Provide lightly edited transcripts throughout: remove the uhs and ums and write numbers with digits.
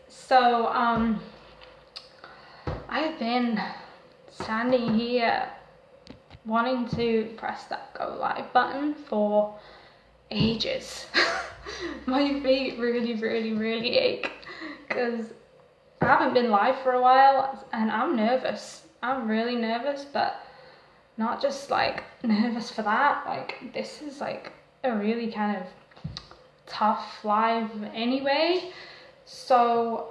So I've been standing here wanting to press that go live button for ages. My feet really ache because I haven't been live for a while and I'm nervous. I'm really nervous, but not just like nervous for that. Like, this is like a really kind of tough live anyway. So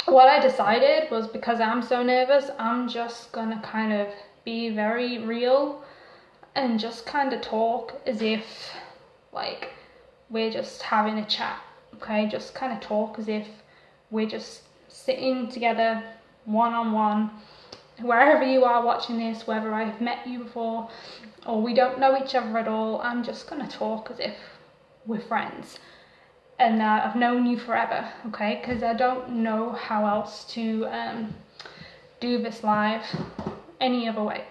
what I decided was, because I'm so nervous, I'm just gonna kind of be very real and just kind of talk as if like we're just having a chat. Okay, just kind of talk as if we're just sitting together one-on-one, wherever you are watching this, whether I've met you before or we don't know each other at all. I'm just gonna talk as if we're friends and I've known you forever, okay? Because I don't know how else to do this live any other way,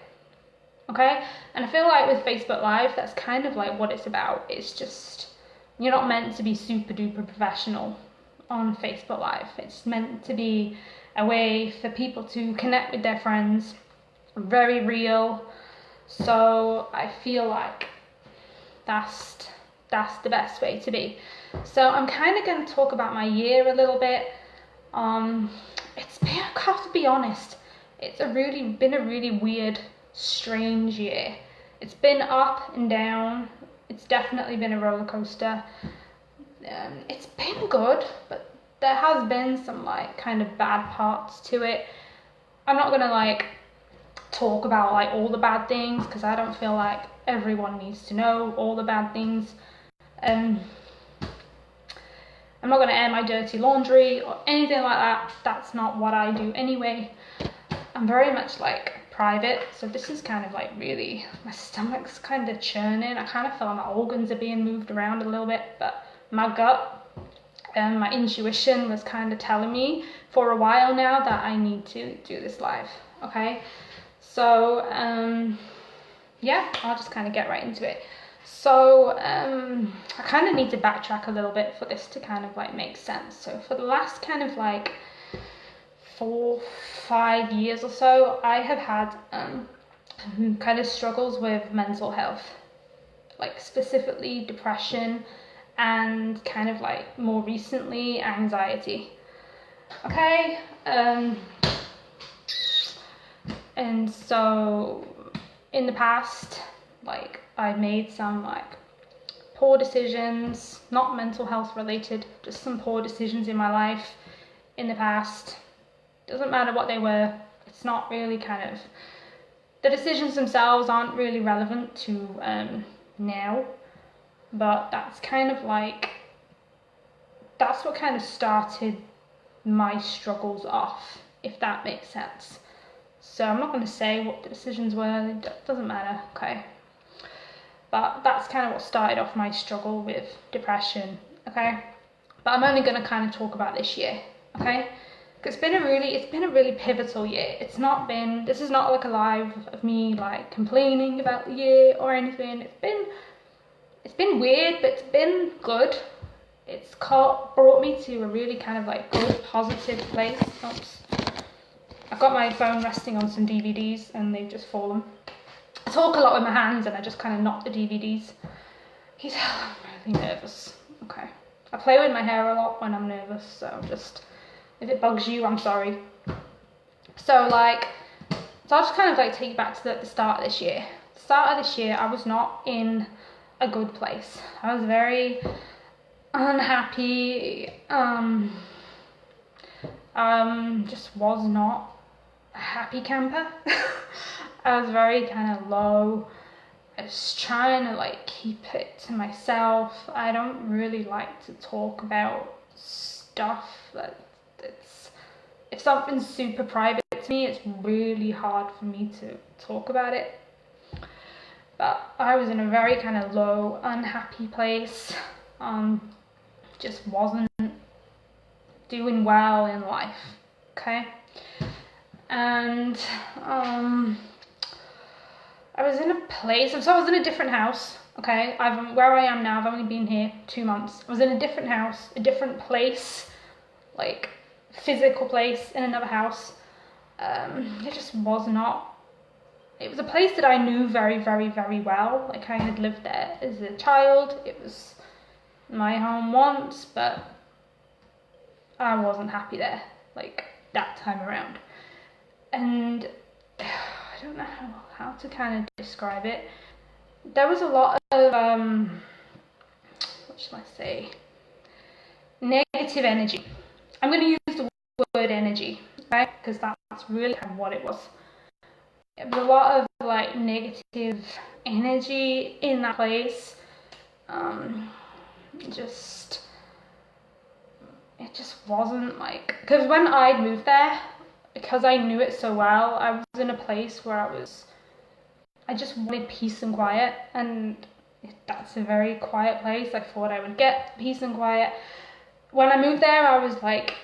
okay? And I feel like with Facebook Live, that's kind of like what it's about. It's just, you're not meant to be super duper professional on Facebook Live. It's meant to be a way for people to connect with their friends, very real. So I feel like that's the best way to be. So I'm kind of going to talk about my year a little bit. It's been, I have to be honest, it's been a really weird, strange year. It's been up and down. It's definitely been a roller coaster. It's been good, but there has been some like kind of bad parts to it. I'm not gonna like talk about like all the bad things, because I don't feel like everyone needs to know all the bad things. I'm not gonna air my dirty laundry or anything like that. That's not what I do anyway. I'm very much like private, so this is kind of like really, my stomach's kind of churning. I kind of feel like my organs are being moved around a little bit, but my gut and my intuition was kind of telling me for a while now that I need to do this live, okay? So yeah, I'll just kind of get right into it. So I kind of need to backtrack a little bit for this to kind of like make sense. So for the last kind of like 4-5 years or so, I have had kind of struggles with mental health, like specifically depression and kind of like more recently anxiety, okay? And so in the past, like, I made some like poor decisions, not mental health related, just some poor decisions in my life in the past. Doesn't matter what they were. It's not really kind of, the decisions themselves aren't really relevant to now, but that's kind of like, that's what kind of started my struggles off, if that makes sense. So I'm not going to say what the decisions were, it doesn't matter, okay? But that's kind of what started off my struggle with depression, okay? But I'm only going to kind of talk about this year, okay? Because it's been a really pivotal year. This is not like a live of me like complaining about the year or anything. It's been weird, but it's been good. It's brought me to a really kind of like good, positive place. Oops. I've got my phone resting on some DVDs and they've just fallen. I talk a lot with my hands and I just kind of knock the DVDs. I'm really nervous. Okay. I play with my hair a lot when I'm nervous, so just, if it bugs you, I'm sorry. So I'll just kind of like take you back to the start of this year. The start of this year, I was not in a good place. I was very unhappy. Just was not a happy camper. I was very kind of low. I was trying to like keep it to myself. I don't really like to talk about stuff if something's super private to me, it's really hard for me to talk about it. But I was in a very kind of low, unhappy place. Just wasn't doing well in life, okay? And I was in a place, so I was in a different house, okay? Where I am now, I've only been here 2 months. I was in a different house, a different place, like physical place in another house. It just was not. It was a place that I knew very, very, very well. Like I had lived there as a child. It was my home once, but I wasn't happy there, like that time around. And I don't know how to kind of describe it. There was a lot of, what should I say, negative energy. I'm going to use the word energy, right? Because that's really kind of what it was. There was a lot of like negative energy in that place. It just wasn't like, because when I moved there, because I knew it so well, I was in a place where I just wanted peace and quiet, and that's a very quiet place. I thought I would get peace and quiet. When I moved there, I was like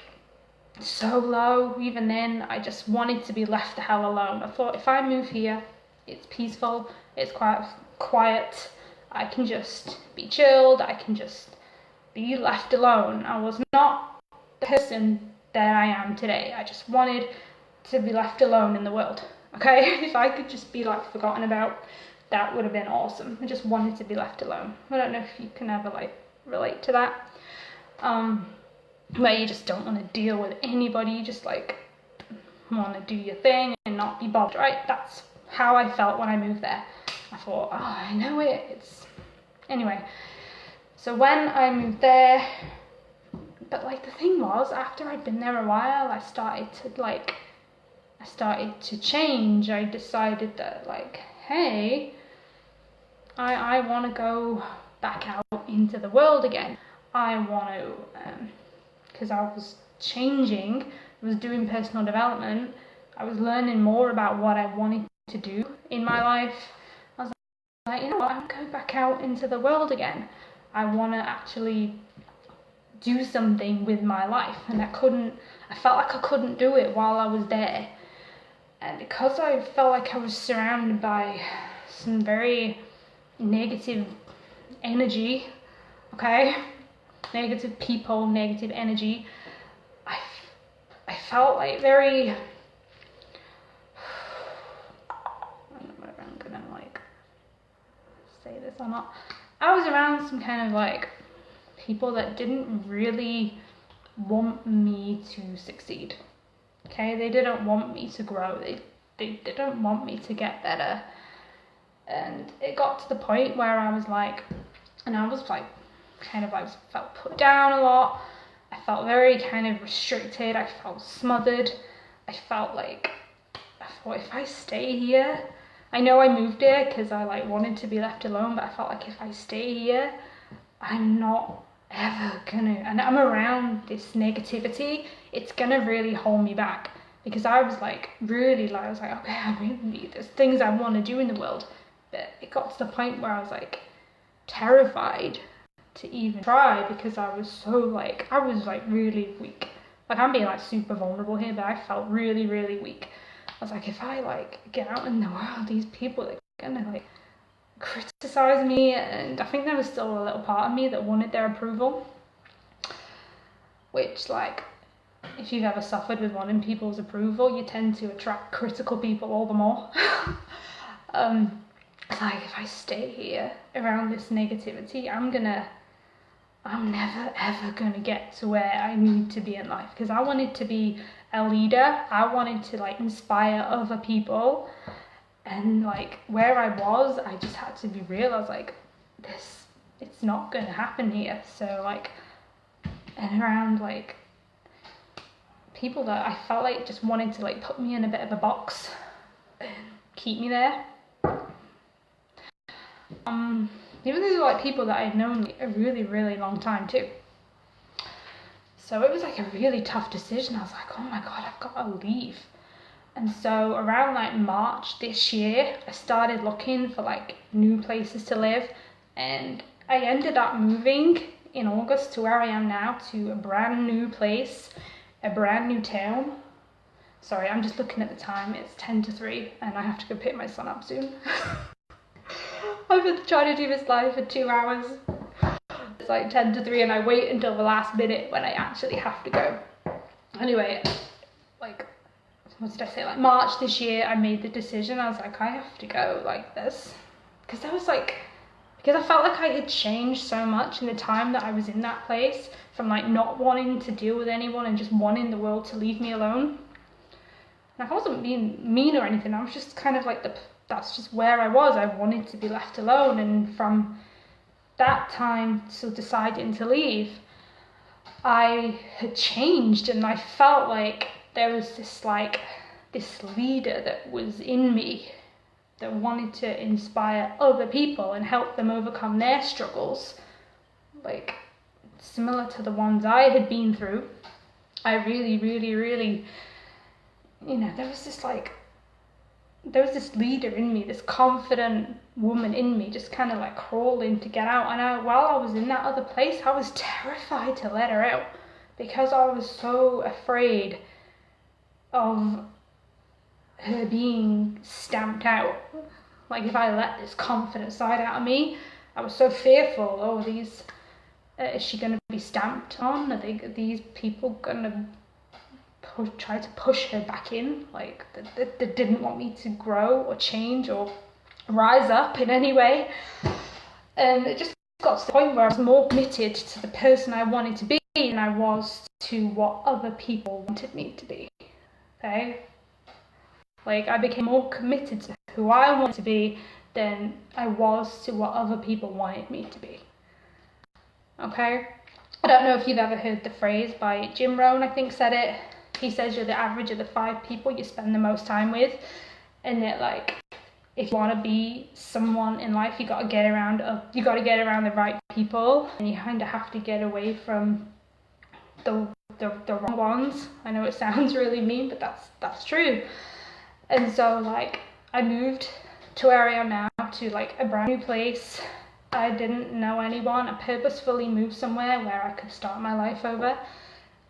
so low. Even then, I just wanted to be left the hell alone. I thought if I move here, it's peaceful, it's quiet, I can just be chilled, I can just be left alone. I was not the person that I am today. I just wanted to be left alone in the world. Okay, if I could just be like forgotten about, that would have been awesome. I just wanted to be left alone. I don't know if you can ever like relate to that. Where you just don't want to deal with anybody, you just like want to do your thing and not be bothered, right? That's how I felt when I moved there. I thought, oh, I know it. Anyway, so when I moved there, but like the thing was, after I'd been there a while, I started to change. I decided that like, hey, I want to go back out into the world again. I want to, because I was changing, I was doing personal development, I was learning more about what I wanted to do in my life. I was like, you know what, I'm going back out into the world again. I want to actually do something with my life, and I felt like I couldn't do it while I was there. And because I felt like I was surrounded by some very negative energy, okay, negative people, negative energy, I felt like very, I don't know whether I'm gonna like say this or not. I was around some kind of like people that didn't really want me to succeed. Okay, they didn't want me to grow. They didn't want me to get better. And it got to the point where I was like, and I was like, kind of like felt put down a lot. I felt very kind of restricted. I felt smothered. I thought if I stay here, I know I moved here because I like wanted to be left alone, but I felt like if I stay here, I'm not ever gonna, and I'm around this negativity, it's gonna really hold me back. Because I was like really like, I was like, okay, I really need, there's things I want to do in the world, but it got to the point where I was like terrified to even try, because I was like really weak. Like I'm being like super vulnerable here, but I felt really, really weak. I was like, if I like get out in the world, these people are gonna like criticize me. And I think there was still a little part of me that wanted their approval, which like, if you've ever suffered with wanting people's approval, you tend to attract critical people all the more. It's like, if I stay here around this negativity, I'm never ever gonna get to where I need to be in life. Because I wanted to be a leader, I wanted to like inspire other people, and like where I was, I just had to be real. I was like, it's not gonna happen here. So like, and around like people that I felt like just wanted to like put me in a bit of a box and keep me there. Even these were like people that I'd known like a really, really long time too. So it was like a really tough decision. I was like, oh my god, I've got to leave. And so around like March this year, I started looking for like new places to live, and I ended up moving in August to where I am now, to a brand new place, a brand new town. Sorry, I'm just looking at the time. It's 10 to 3 and I have to go pick my son up soon. I've been trying to do this live for 2 hours. It's like 10 to 3 and I wait until the last minute when I actually have to go. Anyway, like, what did I say? Like March this year, I made the decision. I was like, I have to go like this, because I was like, because I felt like I had changed so much in the time that I was in that place, from like not wanting to deal with anyone and just wanting the world to leave me alone. Like I wasn't being mean or anything. I was just kind of like that's just where I was. I wanted to be left alone, and from that time to deciding to leave, I had changed, and I felt like there was this leader that was in me that wanted to inspire other people and help them overcome their struggles, like similar to the ones I had been through. I really, really, really, there was this leader in me, this confident woman in me, just kind of like crawling to get out. And while I was in that other place, I was terrified to let her out, because I was so afraid of her being stamped out. Like if I let this confident side out of me, I was so fearful. Oh, is she going to be stamped on? Are these people going to try to push her back in? Like they didn't want me to grow or change or rise up in any way. And it just got to the point where I was more committed to the person I wanted to be than I was to what other people wanted me to be. Okay? Like I became more committed to who I wanted to be than I was to what other people wanted me to be. Okay? I don't know if you've ever heard the phrase by Jim Rohn, I think said it. He says you're the average of the 5 people you spend the most time with, and that like if you want to be someone in life, you got to get around the right people, and you kind of have to get away from the wrong ones. I know it sounds really mean, but that's true. And so like I moved to where I am now, to like a brand new place. I didn't know anyone. I purposefully moved somewhere where I could start my life over,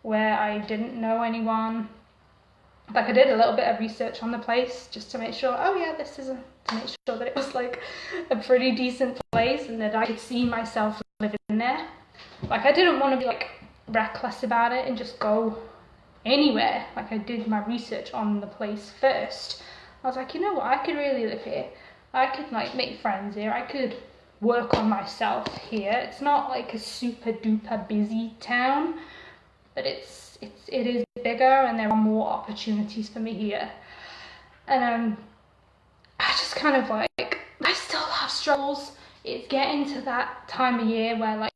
where I didn't know anyone. Like I did a little bit of research on the place just to make sure, to make sure that it was like a pretty decent place and that I could see myself living there. Like I didn't want to be like reckless about it and just go anywhere. Like I did my research on the place first. I was like, you know what, I could really live here. I could like make friends here. I could work on myself here. It's not like a super duper busy town, but it is bigger and there are more opportunities for me here. And I just kind of like, I still have struggles. It's getting to that time of year where like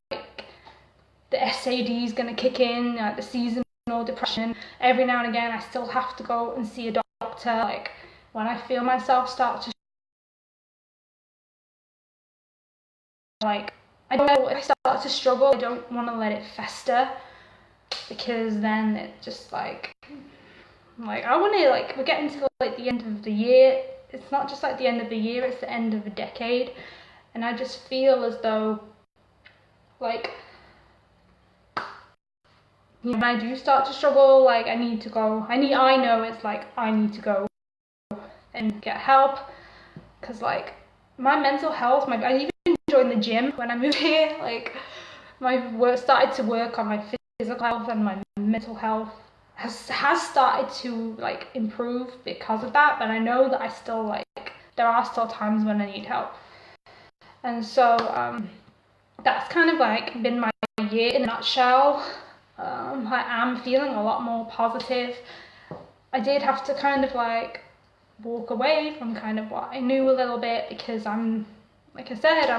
the SAD is going to kick in, the seasonal depression. Every now and again I still have to go and see a doctor. Like when I feel myself start to like, I don't know, if I start to struggle, I don't want to let it fester, because then it just like I want to, like, we're getting to like the end of the year. It's not just like the end of the year, it's the end of a decade, and I just feel as though like, when I do start to struggle, like I know it's like I need to go and get help, because like my mental health, I even joined the gym when I moved here. Like my work started to work on my physical health, and my mental health has started to like improve because of that, but I know that I still like, there are still times when I need help. And so that's kind of like been my year in a nutshell. I am feeling a lot more positive. I did have to kind of like walk away from kind of what I knew a little bit, because like I said,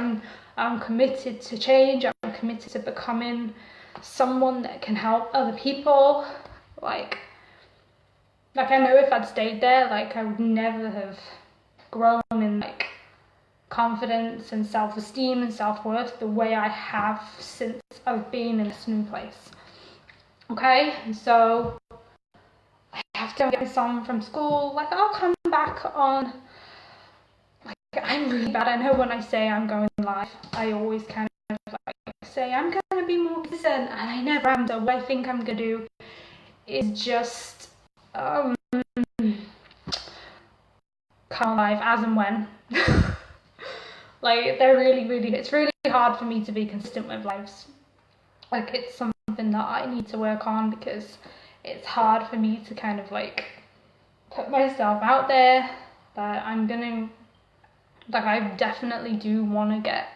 I'm committed to change. I'm committed to becoming someone that can help other people. Like I know if I'd stayed there, like I would never have grown in like confidence and self-esteem and self-worth the way I have since I've been in this new place. Okay, and so I have to get my son from school. Like I'll come back on, like I'm really bad. I know when I say I'm going live, I always kind of like say I'm going to be more consistent, and I never am. So what I think I'm going to do is just come live as and when. Like it's really hard for me to be consistent with lives. Like it's something that I need to work on, because it's hard for me to kind of like put myself out there, but I'm gonna, like, I definitely do want to get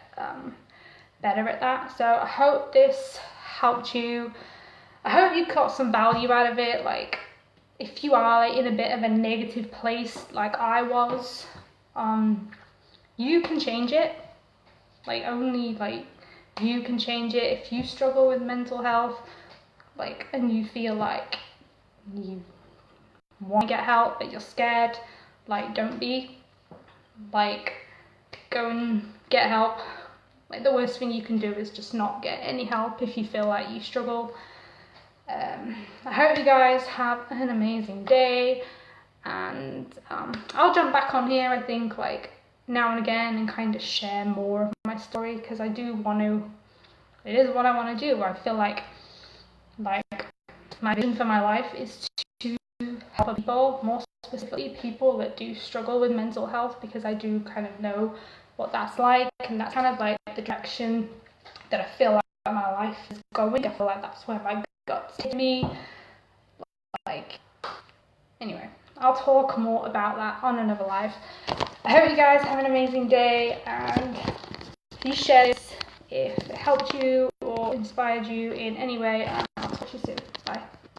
better at that. So I hope this helped you. I hope you got some value out of it. Like, if you are like in a bit of a negative place like I was, you can change it. Like, only like you can change it. If you struggle with mental health, like, and you feel like you want to get help but you're scared, like, don't be. Like, go and get help. Like, the worst thing you can do is just not get any help if you feel like you struggle. I hope you guys have an amazing day, and I'll jump back on here, I think, like, now and again, and kind of share more of my story, because I do want to, it is what I want to do. I feel like my vision for my life is to help people, more specifically people that do struggle with mental health, because I do kind of know what that's like, and that's kind of like the direction that I feel like my life is going. I feel like that's where my guts take me. Like, anyway, I'll talk more about that on another live. I hope you guys have an amazing day, and please share this if it helped you or inspired you in any way, and I'll talk to you soon. Bye.